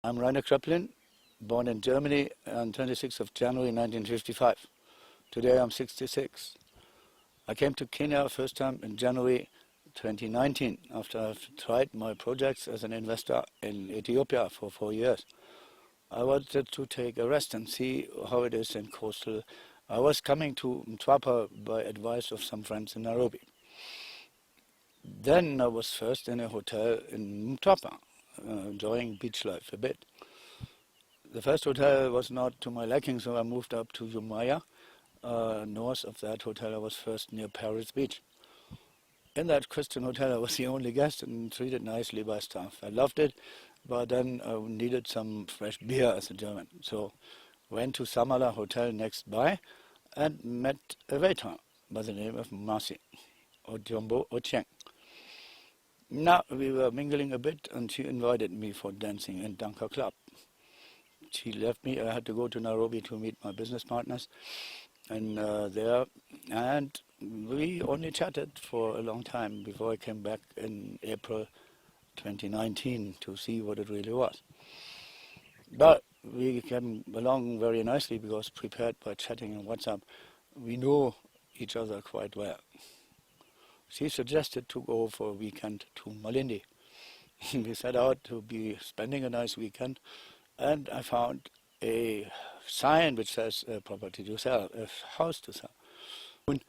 I'm Rainer Kröplin, born in Germany on 26th of January 1955. Today I'm 66. I came to Kenya first time in January 2019 after I've tried my projects as an investor in Ethiopia for 4 years. I wanted to take a rest and see how it is in coastal. I was coming to Mtwapa by advice of some friends in Nairobi. Then I was first in a hotel in Mtwapa, enjoying beach life a bit. The first hotel was not to my liking, so I moved up to Umaya. North of that hotel, I was first near Paris Beach. In that Christian hotel, I was the only guest and treated nicely by staff. I loved it, but then I needed some fresh beer as a German. So went to Samala Hotel next by and met a waiter by the name of Masi, or Jumbo Ochieng. Now we were mingling a bit and she invited me for dancing in Danka Club. She left me, I had to go to Nairobi to meet my business partners and we only chatted for a long time before I came back in April 2019 to see what it really was. But we came along very nicely because prepared by chatting on WhatsApp, we know each other quite well. She suggested to go for a weekend to Malindi. We set out to be spending a nice weekend, and I found a sign which says property to sell, a house to sell. In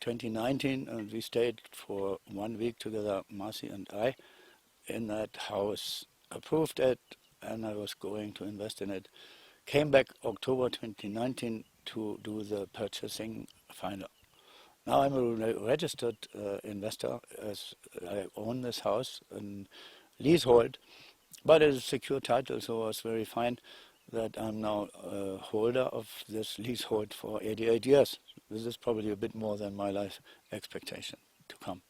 2019, and we stayed for 1 week together, Masi and I, in that house, approved it, and I was going to invest in it. Came back October 2019 to do the purchasing final. Now I'm a registered investor, as I own this house and leasehold, but it's a secure title, so I was very fine that I'm now a holder of this leasehold for 88 years. This is probably a bit more than my life expectation to come.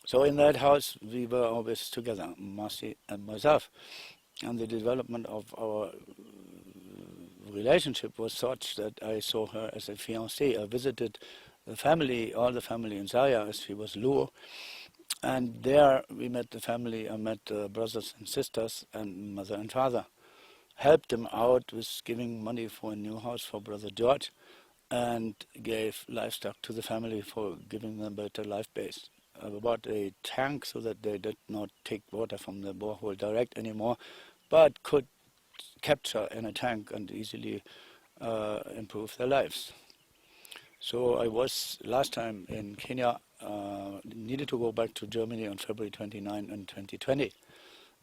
So in that house we were always together, Masi and myself, and the development of our relationship was such that I saw her as a fiancée. I visited the family, all the family in Zaria, as she was Luo, and there we met the family. I met brothers and sisters and mother and father. Helped them out with giving money for a new house for brother George, and gave livestock to the family for giving them better life base. I bought a tank so that they did not take water from the borehole direct anymore, but could capture in a tank and easily improve their lives. So I was last time in Kenya, needed to go back to Germany on February 29 in 2020,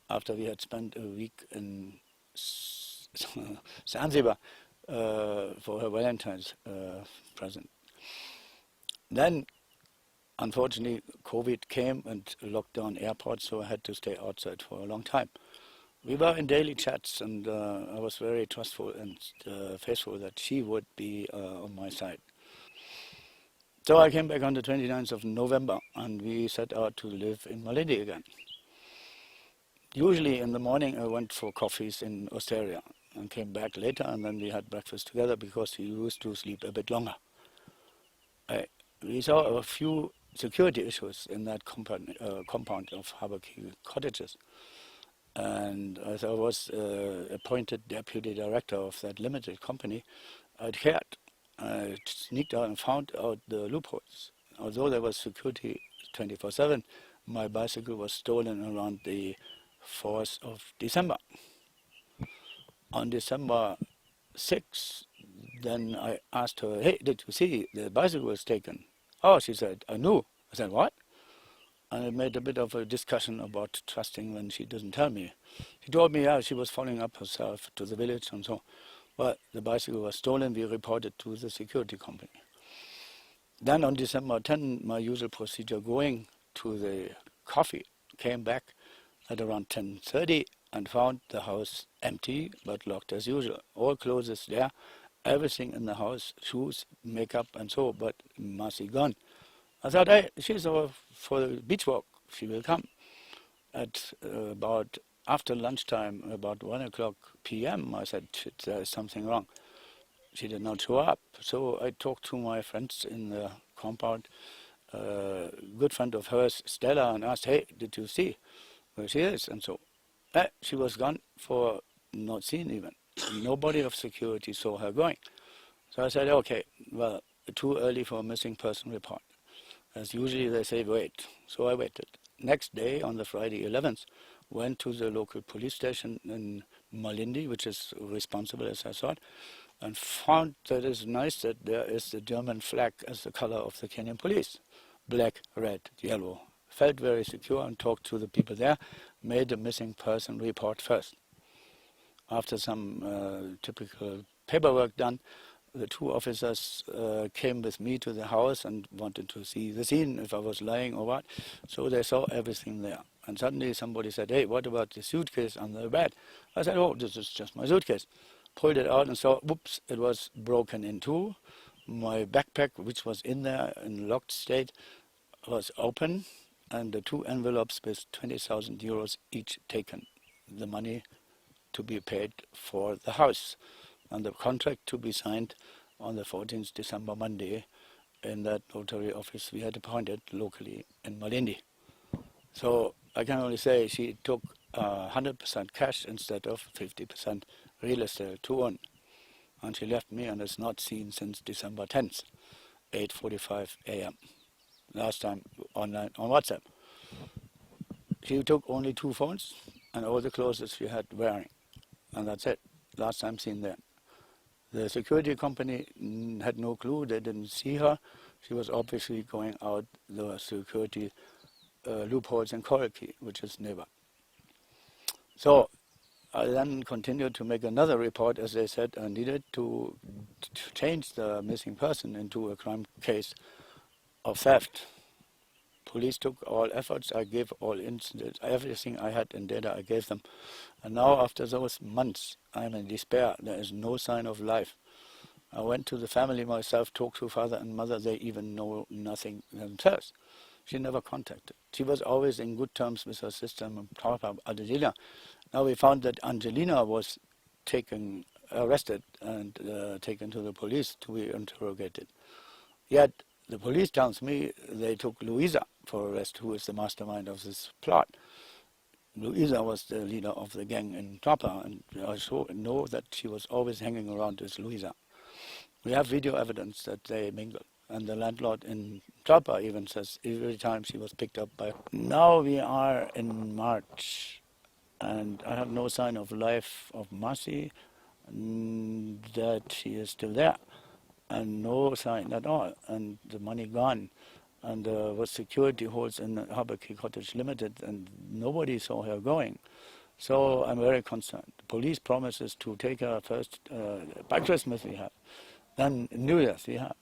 after we had spent a week in Zanzibar for her Valentine's present. Then, unfortunately, COVID came and locked down airports, so I had to stay outside for a long time. We were in daily chats, and I was very trustful and faithful that she would be on my side. So I came back on the 29th of November, and we set out to live in Malindi again. Usually in the morning I went for coffees in Osteria and came back later, and then we had breakfast together because we used to sleep a bit longer. We saw a few security issues in that compound of Harbour Quay cottages. And as I was appointed deputy director of that limited company, I cared. I sneaked out and found out the loopholes. Although there was security 24/7, my bicycle was stolen around the 4th of December. On December 6th, then I asked her, "Hey, did you see the bicycle was taken?" "Oh," she said, "I knew." I said, "What?" And it made a bit of a discussion about trusting when she doesn't tell me. She told me, yeah, she was following up herself to the village and so. But the bicycle was stolen. We reported to the security company. Then on December 10, my usual procedure, going to the coffee, came back at around 10:30 and found the house empty but locked as usual. All clothes there, everything in the house, shoes, makeup and so, but Masi gone. I thought, hey, she's over for the beach walk. She will come. At about after lunchtime, about 1 o'clock p.m., I said, there is something wrong. She did not show up. So I talked to my friends in the compound, a good friend of hers, Stella, and asked, hey, did you see where she is? And so She was gone for not seen even. Nobody of security saw her going. So I said, okay, well, too early for a missing person report. As usually they say, wait. So I waited. Next day, on the Friday 11th, went to the local police station in Malindi, which is responsible, as I thought, and found that it's nice that there is the German flag as the color of the Kenyan police. Black, red, yellow. Felt very secure and talked to the people there, made a missing person report first. After some typical paperwork done, the two officers came with me to the house and wanted to see the scene, if I was lying or what. So they saw everything there. And suddenly somebody said, hey, what about the suitcase on the bed? I said, oh, this is just my suitcase. Pulled it out and saw, whoops, it was broken in two. My backpack, which was in there in locked state, was open, and the two envelopes with 20,000 euros each taken. The money to be paid for the house, and the contract to be signed on the 14th December, Monday, in that notary office we had appointed locally in Malindi. So I can only say she took 100% cash instead of 50% real estate to own. And she left me and is not seen since December 10th, 8:45 a.m. Last time online on WhatsApp. She took only 2 phones and all the clothes she had wearing. And that's it. Last time seen there. The security company had no clue. They didn't see her. She was obviously going out the security loopholes in Coral Key, which is nearby. So I then continued to make another report, as they said I needed to change the missing person into a crime case of theft. Police took all efforts. I gave all incidents, everything I had in data, I gave them. And now, after those months, I'm in despair. There is no sign of life. I went to the family myself, talked to father and mother. They even know nothing themselves. She never contacted. She was always in good terms with her sister, Angelina. Now we found that Angelina was arrested and taken to the police to be interrogated. Yet the police tells me they took Luisa for arrest, who is the mastermind of this plot. Luisa was the leader of the gang in Tapa, and I know that she was always hanging around with Luisa. We have video evidence that they mingle, and the landlord in Tapa even says every time she was picked up by... Now we are in March, and I have no sign of life of Mercy, that she is still there, and no sign at all, and the money gone. And was security holds in Harbour Key Cottage Limited, and nobody saw her going. So I'm very concerned. The police promises to take her first by Christmas we have, then New Year's we have.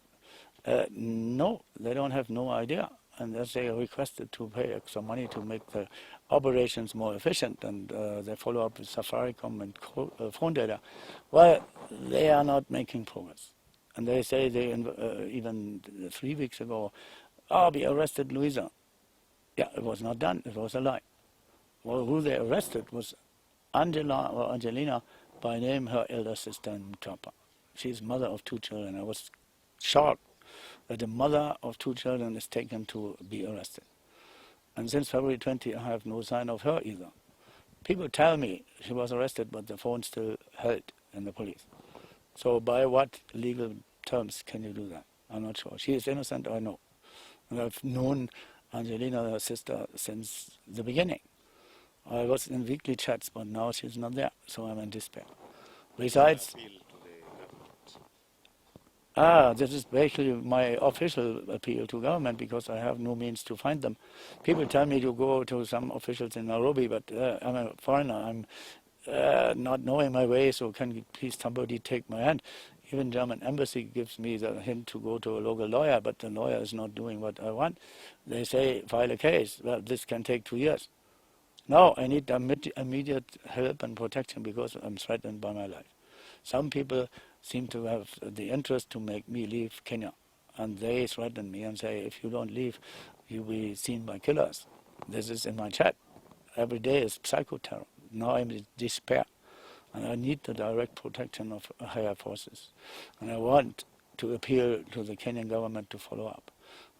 No, they don't have no idea. And as they requested to pay extra money to make the operations more efficient, and they follow up with Safaricom and phone data, well, they are not making progress. And they say they, even 3 weeks ago, we arrested Luisa. Yeah, it was not done. It was a lie. Well, who they arrested was Angelina, by name, her elder sister in Tapa. She's mother of 2 children. I was shocked that the mother of 2 children is taken to be arrested. And since February 20, I have no sign of her either. People tell me she was arrested, but the phone still held in the police. So by what legal terms can you do that? I'm not sure. She is innocent, I know. And I've known Angelina, her sister, since the beginning. I was in weekly chats, but now she's not there, so I'm in despair. Besides, this is basically my official appeal to government, because I have no means to find them. People tell me to go to some officials in Nairobi, but I'm a foreigner. I'm not knowing my way, so can please somebody take my hand? Even German embassy gives me the hint to go to a local lawyer, but the lawyer is not doing what I want. They say, file a case. Well, this can take 2 years. Now I need immediate help and protection because I'm threatened by my life. Some people seem to have the interest to make me leave Kenya, and they threaten me and say, if you don't leave, you'll be seen by killers. This is in my chat. Every day is psychoterror. Now I'm in despair. And I need the direct protection of higher forces. And I want to appeal to the Kenyan government to follow up.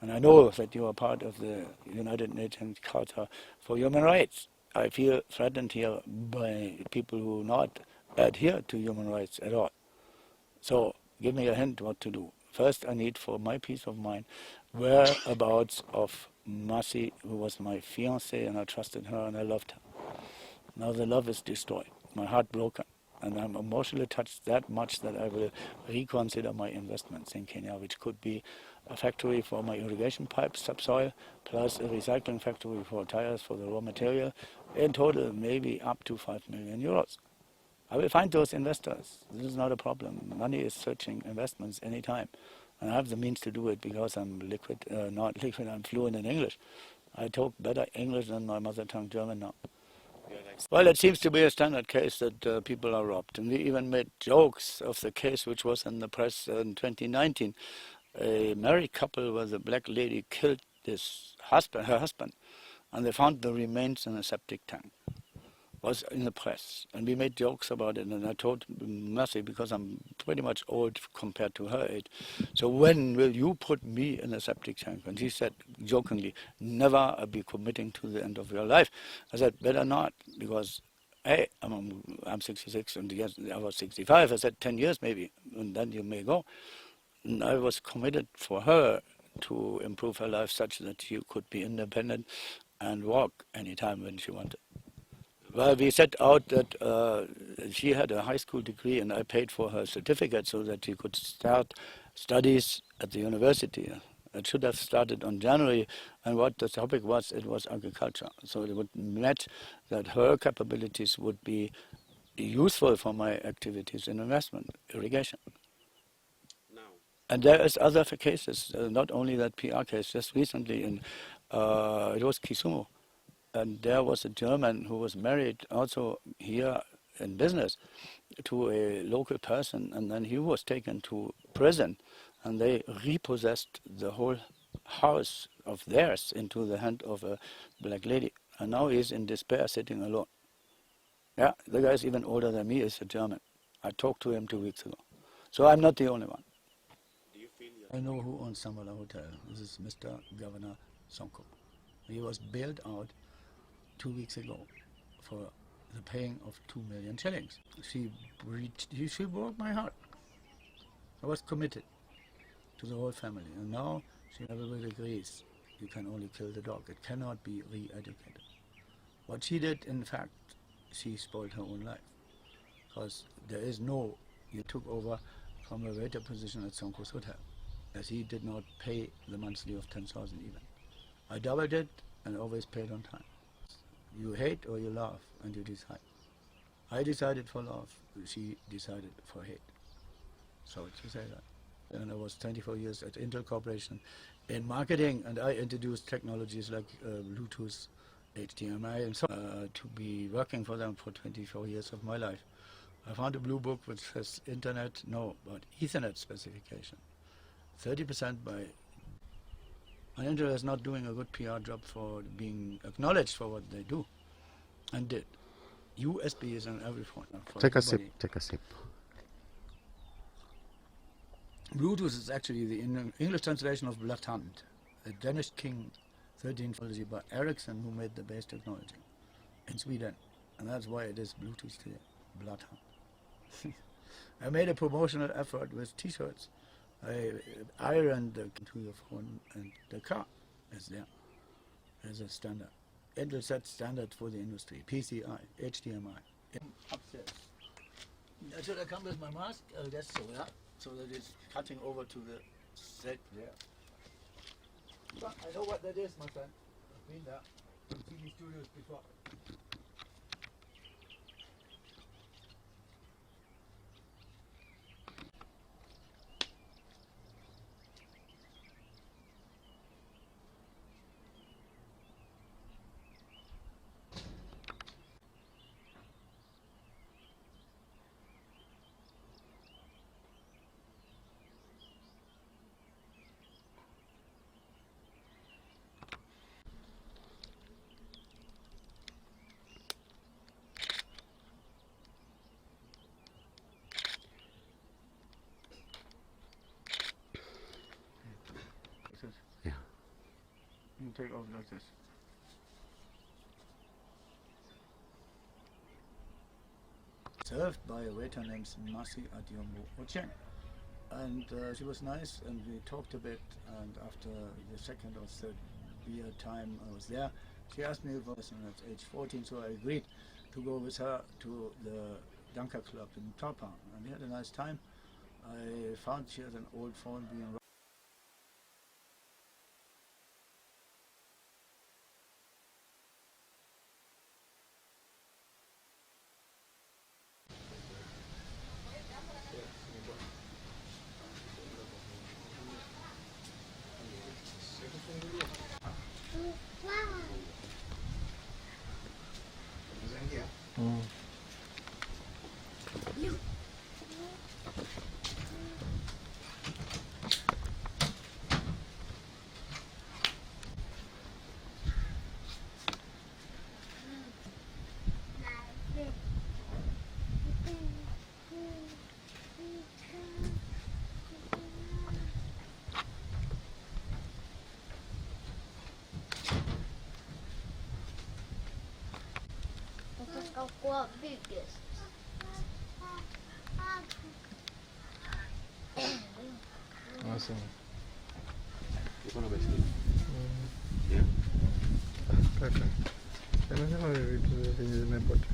And I know that you are part of the United Nations Charter for Human Rights. I feel threatened here by people who not adhere to human rights at all. So give me a hint what to do. First, I need for my peace of mind whereabouts of Masi, who was my fiancée, and I trusted her and I loved her. Now the love is destroyed, my heart broken, and I'm emotionally touched that much that I will reconsider my investments in Kenya, which could be a factory for my irrigation pipes, subsoil, plus a recycling factory for tires for the raw material. In total, maybe up to 5 million euros. I will find those investors. This is not a problem. Money is searching investments anytime. And I have the means to do it because I'm not liquid, I'm fluent in English. I talk better English than my mother tongue German now. Well, it seems to be a standard case that people are robbed. And we even made jokes of the case which was in the press in 2019. A married couple where the black lady killed her husband, and they found the remains in a septic tank. Was in the press, and we made jokes about it, and I told Mercy, because I'm pretty much old compared to her age, so when will you put me in a septic tank? And she said jokingly, never. I'll be committing to the end of your life. I said, better not, because hey, I'm 66 and yes, I was 65. I said 10 years maybe, and then you may go. And I was committed for her to improve her life such that she could be independent and walk anytime when she wanted. Well, we set out that she had a high school degree and I paid for her certificate so that she could start studies at the university. It should have started on January, and what the topic was, it was agriculture. So it would match that her capabilities would be useful for my activities in investment, irrigation. And there is other cases, not only that PR case, just recently it was Kisumu. And there was a German who was married also here in business to a local person, and then he was taken to prison, and they repossessed the whole house of theirs into the hand of a black lady. And now he's in despair, sitting alone. Yeah, the guy is even older than me, he's a German. I talked to him 2 weeks ago. So I'm not the only one. I know who owns Samala Hotel. This is Mr. Governor Sonko. He was bailed out 2 weeks ago for the paying of 2 million shillings. She broke my heart. I was committed to the whole family, and now she everybody agrees you can only kill the dog. It cannot be re-educated. What she did, in fact, she spoiled her own life, because you took over from a waiter position at Sonko's Hotel, as he did not pay the monthly of 10,000 even. I doubled it and always paid on time. You hate or you love, and you decide. I decided for love, she decided for hate. Sorry to say that. And I was 24 years at Intel Corporation in marketing, and I introduced technologies like Bluetooth, HDMI, and so on, to be working for them for 24 years of my life. I found a blue book which has but Ethernet specification. 30% by Intel is not doing a good PR job for being acknowledged for what they do, and did. USB is on every phone. Take a sip. Take a sip. Bluetooth is actually the English translation of Blood Hand, a Danish king 13th technology by Ericsson, who made the base technology in Sweden, and that's why it is Bluetooth today. Blood Hand. I made a promotional effort with T-shirts. I ironed to your phone, and the car is there as a standard. Intel sets standard for the industry. PCI, HDMI. Upstairs. Should I come with my mask? I guess so, yeah. So that it's cutting over to the set there. But I know what that is, my friend. I've been there. I've seen these studios before. Yeah. You take off like this. served by a waiter named Masi Adiomo Ocheng. And she was nice, and we talked a bit, and after the second or third year time I was there, she asked me if I was at age 14, so I agreed to go with her to the Danka Club in Tapa, and we had a nice time. I found she had an old phone being What biggest? Awesome. Uko na baiskeli? Kaka. Anasema vitu zenye zimepotea.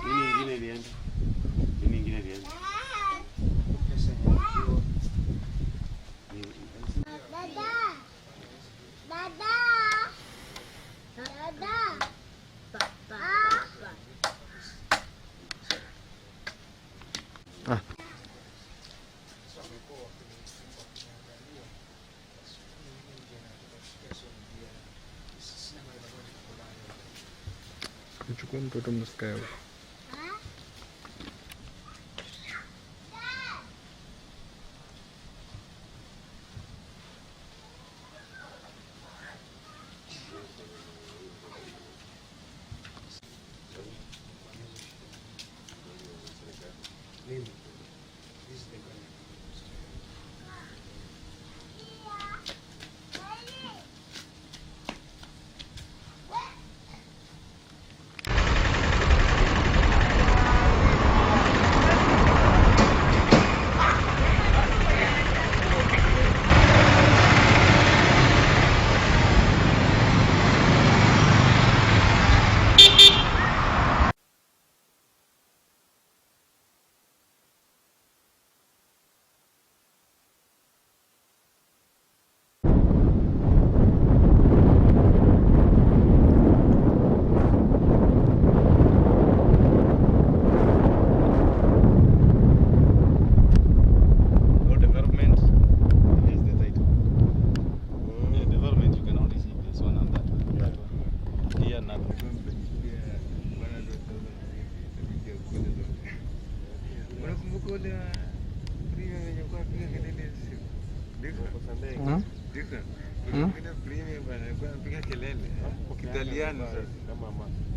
Nini ingine ilienda? Mchukua mtoto msikae. Italiano sasa kama mama.